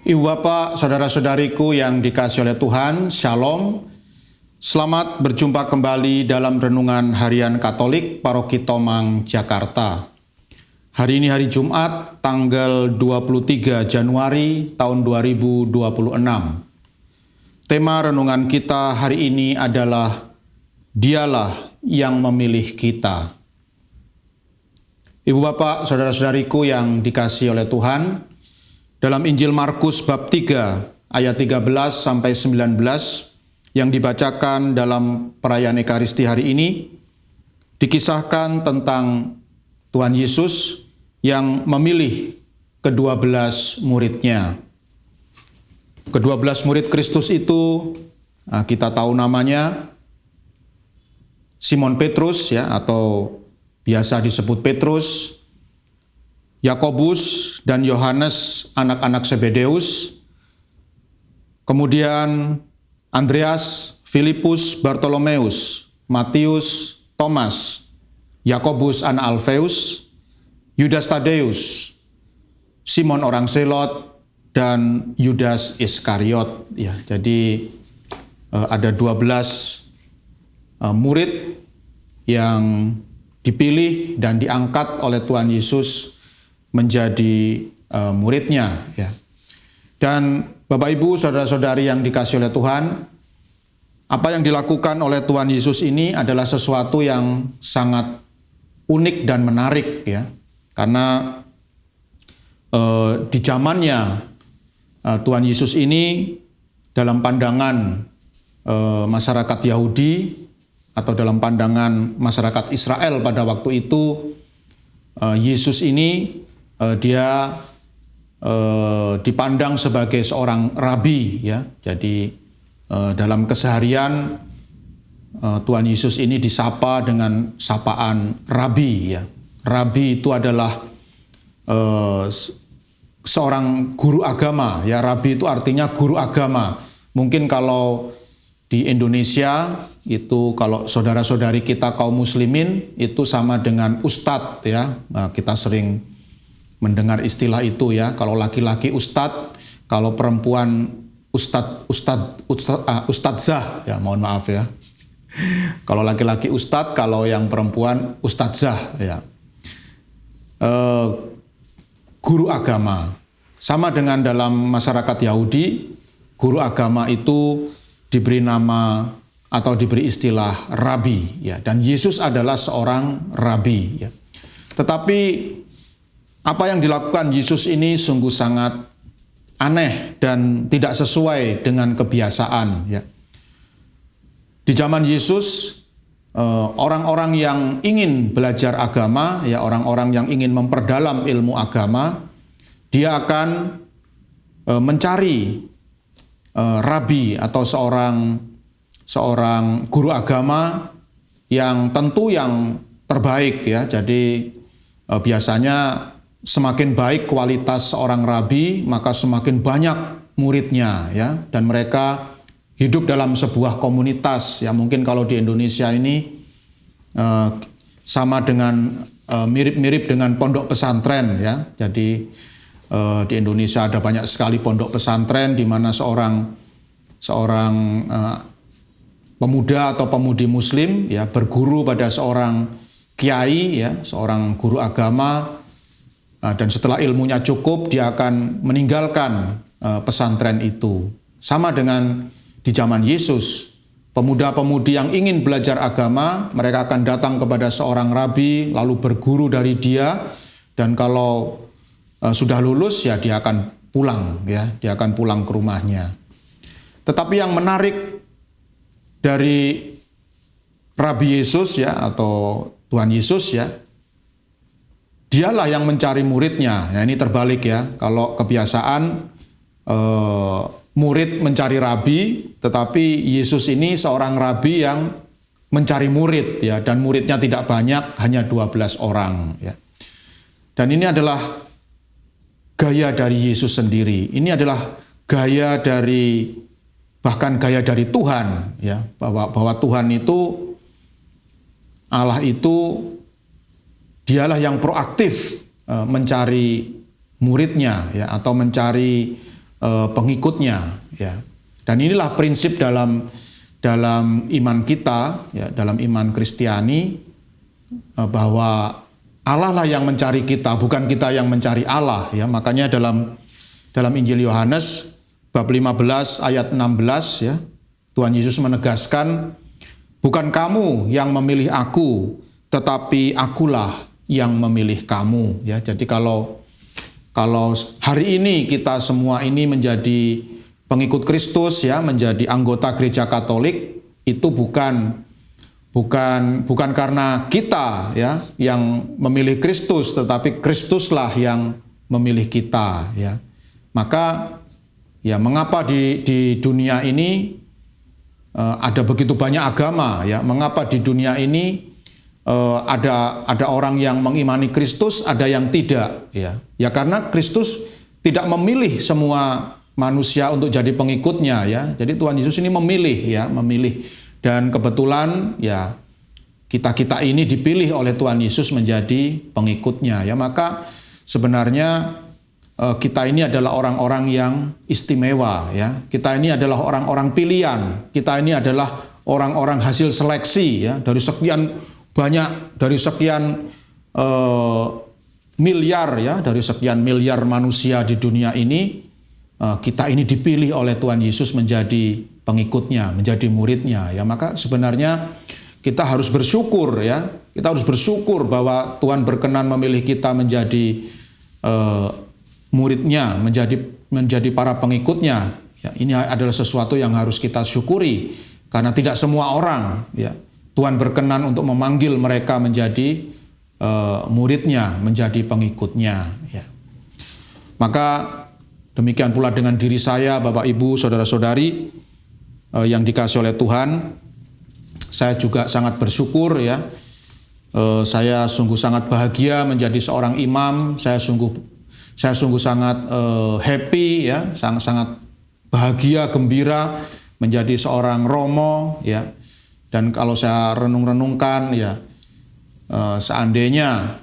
Ibu Bapak, saudara-saudariku yang dikasihi oleh Tuhan, Shalom. Selamat berjumpa kembali dalam Renungan Harian Katolik Paroki Tomang, Jakarta. Hari ini hari Jumat, tanggal 23 Januari tahun 2026. Tema renungan kita hari ini adalah Dialah yang memilih kita. Ibu Bapak, saudara-saudariku yang dikasihi oleh Tuhan, dalam Injil Markus bab 3 ayat 13 sampai 19 yang dibacakan dalam perayaan Ekaristi hari ini, dikisahkan tentang Tuhan Yesus yang memilih ke-12 muridnya. Ke-12 murid Kristus itu kita tahu namanya Simon Petrus ya, atau biasa disebut Petrus, Yakobus dan Yohanes anak-anak Zebedeus, kemudian Andreas, Filipus, Bartolomeus, Matius, Thomas, Yakobus anak Alfeus, Yudas Tadeus, Simon orang Selot, dan Yudas Iskariot. Ya, jadi ada 12 murid yang dipilih dan diangkat oleh Tuhan Yesus menjadi muridnya. Ya. Dan Bapak Ibu, saudara-saudari yang dikasihi oleh Tuhan, apa yang dilakukan oleh Tuhan Yesus ini adalah sesuatu yang sangat unik dan menarik, ya, karena di zamannya Tuhan Yesus ini dalam pandangan masyarakat Yahudi atau dalam pandangan masyarakat Israel pada waktu itu, Yesus ini dia dipandang sebagai seorang rabi, ya. Jadi dalam keseharian Tuhan Yesus ini disapa dengan sapaan rabi, ya. Rabi itu adalah seorang guru agama, ya. Rabi itu artinya guru agama. Mungkin kalau di Indonesia itu, kalau saudara-saudari kita kaum muslimin itu sama dengan ustadz, ya. Nah, kita sering mendengar istilah itu, ya. Kalau laki-laki ustadz, kalau perempuan ustadzah, ya, mohon maaf ya. Kalau laki-laki ustadz, kalau yang perempuan ustadzah, ya. Guru agama. Sama dengan dalam masyarakat Yahudi, guru agama itu diberi nama atau diberi istilah rabi, ya. Dan Yesus adalah seorang rabi, ya. Tetapi apa yang dilakukan Yesus ini sungguh sangat aneh dan tidak sesuai dengan kebiasaan, ya. Di zaman Yesus, orang-orang yang ingin belajar agama, ya, orang-orang yang ingin memperdalam ilmu agama, dia akan mencari rabi atau seorang guru agama yang tentu yang terbaik, ya. Jadi biasanya semakin baik kualitas seorang rabi, maka semakin banyak muridnya, ya. Dan mereka hidup dalam sebuah komunitas, ya. Mungkin kalau di Indonesia ini sama dengan mirip-mirip dengan pondok pesantren, ya. Jadi di Indonesia ada banyak sekali pondok pesantren di mana seorang pemuda atau pemudi muslim, ya, berguru pada seorang kiai, ya, seorang guru agama, dan setelah ilmunya cukup dia akan meninggalkan pesantren itu. Sama dengan di zaman Yesus, pemuda-pemudi yang ingin belajar agama, mereka akan datang kepada seorang rabi lalu berguru dari dia, dan kalau sudah lulus, ya, dia akan pulang, ya, dia akan pulang ke rumahnya. Tetapi yang menarik dari Rabi Yesus, ya, atau Tuhan Yesus, ya, dialah yang mencari muridnya. Ya, ini terbalik, ya. Kalau kebiasaan murid mencari rabi, tetapi Yesus ini seorang rabi yang mencari murid, ya, dan muridnya tidak banyak, hanya 12 orang, ya. Dan ini adalah gaya dari Yesus sendiri. Ini adalah gaya dari, bahkan gaya dari Tuhan, ya, bahwa Tuhan itu, Allah itu, dialah yang proaktif mencari muridnya, ya, atau mencari pengikutnya, ya. Dan inilah prinsip dalam iman kita, ya, dalam iman Kristiani, bahwa Allah lah yang mencari kita, bukan kita yang mencari Allah, ya. Makanya dalam Injil Yohanes bab 15 ayat 16, ya, Tuhan Yesus menegaskan, bukan kamu yang memilih aku, tetapi akulah yang memilih kamu, ya. Jadi kalau hari ini kita semua ini menjadi pengikut Kristus, ya, menjadi anggota gereja Katolik, itu bukan karena kita, ya, yang memilih Kristus, tetapi Kristuslah yang memilih kita, ya. Maka, ya, mengapa di dunia ini ada begitu banyak agama, ya? Mengapa di dunia ini ada orang yang mengimani Kristus, ada yang tidak, ya? Ya karena Kristus tidak memilih semua manusia untuk jadi pengikutnya, ya. Jadi Tuhan Yesus ini memilih, ya, memilih. Dan kebetulan, ya, kita ini dipilih oleh Tuhan Yesus menjadi pengikutnya, ya. Maka sebenarnya kita ini adalah orang-orang yang istimewa, ya. Kita ini adalah orang-orang pilihan. Kita ini adalah orang-orang hasil seleksi, ya, dari sekian banyak, dari sekian miliar, ya, dari sekian miliar manusia di dunia ini, kita ini dipilih oleh Tuhan Yesus menjadi pengikutnya, menjadi muridnya, ya. Maka sebenarnya kita harus bersyukur, ya. Kita harus bersyukur bahwa Tuhan berkenan memilih kita menjadi muridnya, menjadi para pengikutnya. Ya, ini adalah sesuatu yang harus kita syukuri, karena tidak semua orang, ya, Tuhan berkenan untuk memanggil mereka menjadi muridnya, menjadi pengikutnya, ya. Maka demikian pula dengan diri saya, Bapak Ibu, saudara-saudari yang dikasihi oleh Tuhan, saya juga sangat bersyukur, ya. Saya sungguh sangat bahagia menjadi seorang imam. Saya sungguh sangat happy, ya, sangat bahagia, gembira menjadi seorang romo, ya. Dan kalau saya renung-renungkan, ya, seandainya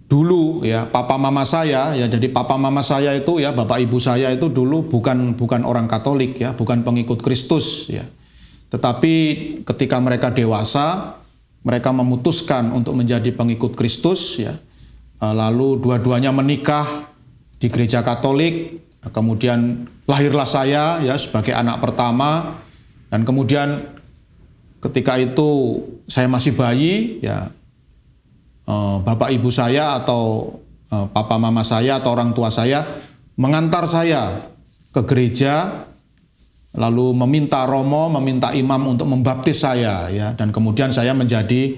dulu, ya, papa mama saya, ya, jadi papa mama saya itu, ya, bapak ibu saya itu dulu bukan orang Katolik, ya, bukan pengikut Kristus, ya. Tetapi ketika mereka dewasa, mereka memutuskan untuk menjadi pengikut Kristus, ya. Lalu dua-duanya menikah di gereja Katolik. Kemudian lahirlah saya, ya, sebagai anak pertama. Dan kemudian ketika itu saya masih bayi, ya, bapak ibu saya atau papa mama saya atau orang tua saya mengantar saya ke gereja, lalu meminta romo, meminta imam untuk membaptis saya, ya. Dan kemudian saya menjadi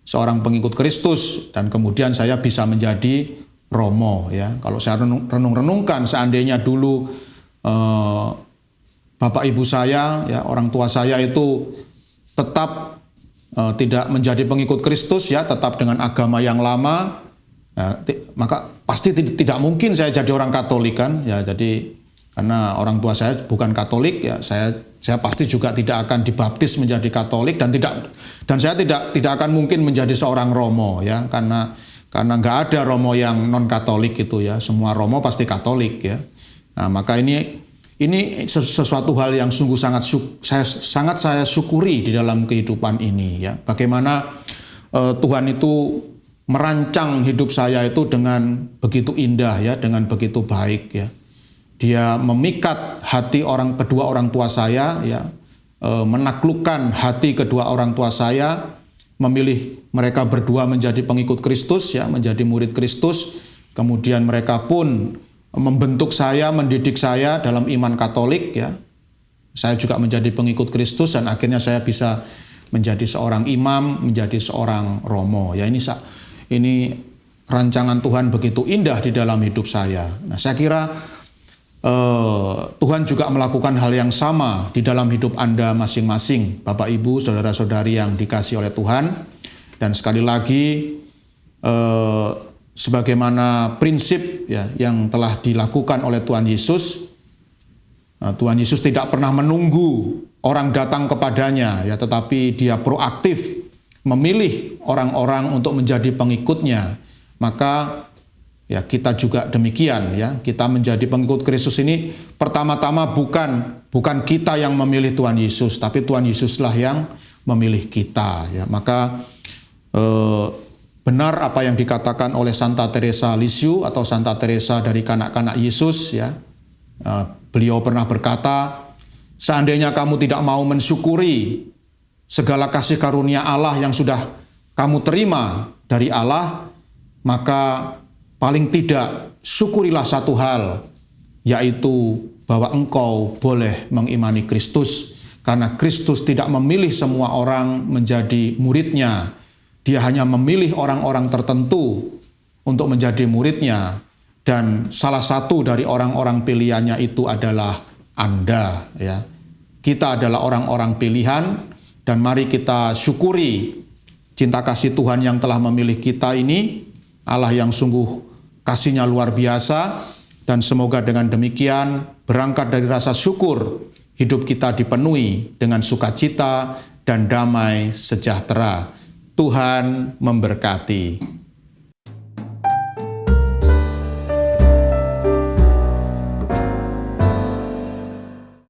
seorang pengikut Kristus, dan kemudian saya bisa menjadi romo, ya. Kalau saya renung-renungkan, seandainya dulu bapak ibu saya, ya, orang tua saya itu tetap tidak menjadi pengikut Kristus, ya, tetap dengan agama yang lama, ya, maka pasti tidak mungkin saya jadi orang Katolik, kan, ya. Jadi karena orang tua saya bukan Katolik, ya, saya pasti juga tidak akan dibaptis menjadi Katolik, dan saya tidak akan mungkin menjadi seorang romo, ya, karena nggak ada romo yang non Katolik itu, ya. Semua romo pasti Katolik, ya. Nah, maka ini sesuatu hal yang sungguh sangat saya syukuri di dalam kehidupan ini, ya. Bagaimana Tuhan itu merancang hidup saya itu dengan begitu indah, ya, dengan begitu baik, ya. Dia memikat hati kedua orang tua saya, ya, menaklukkan hati kedua orang tua saya, memilih mereka berdua menjadi pengikut Kristus, ya, menjadi murid Kristus. Kemudian mereka pun membentuk saya, mendidik saya dalam iman Katolik, ya. Saya juga menjadi pengikut Kristus, dan akhirnya saya bisa menjadi seorang imam, menjadi seorang romo, ya. Ini rancangan Tuhan begitu indah di dalam hidup saya. Nah, saya kira Tuhan juga melakukan hal yang sama di dalam hidup Anda masing-masing, Bapak Ibu, saudara-saudari yang dikasihi oleh Tuhan. Dan sekali lagi, sebagaimana prinsip, ya, yang telah dilakukan oleh Tuhan Yesus, Tuhan Yesus tidak pernah menunggu orang datang kepadanya, ya, tetapi Dia proaktif memilih orang-orang untuk menjadi pengikutnya. Maka ya kita juga demikian ya. Kita menjadi pengikut Kristus ini pertama-tama bukan kita yang memilih Tuhan Yesus, tapi Tuhan Yesuslah yang memilih kita ya. Maka benar apa yang dikatakan oleh Santa Teresa Lisieux atau Santa Teresa dari kanak-kanak Yesus ya. Beliau pernah berkata, seandainya kamu tidak mau mensyukuri segala kasih karunia Allah yang sudah kamu terima dari Allah, maka paling tidak syukurilah satu hal, yaitu bahwa engkau boleh mengimani Kristus, karena Kristus tidak memilih semua orang menjadi muridnya. Dia hanya memilih orang-orang tertentu untuk menjadi muridnya. Dan salah satu dari orang-orang pilihannya itu adalah Anda. Ya. Kita adalah orang-orang pilihan, dan mari kita syukuri cinta kasih Tuhan yang telah memilih kita ini, Allah yang sungguh kasih-Nya luar biasa, dan semoga dengan demikian berangkat dari rasa syukur, hidup kita dipenuhi dengan sukacita dan damai sejahtera. Tuhan memberkati.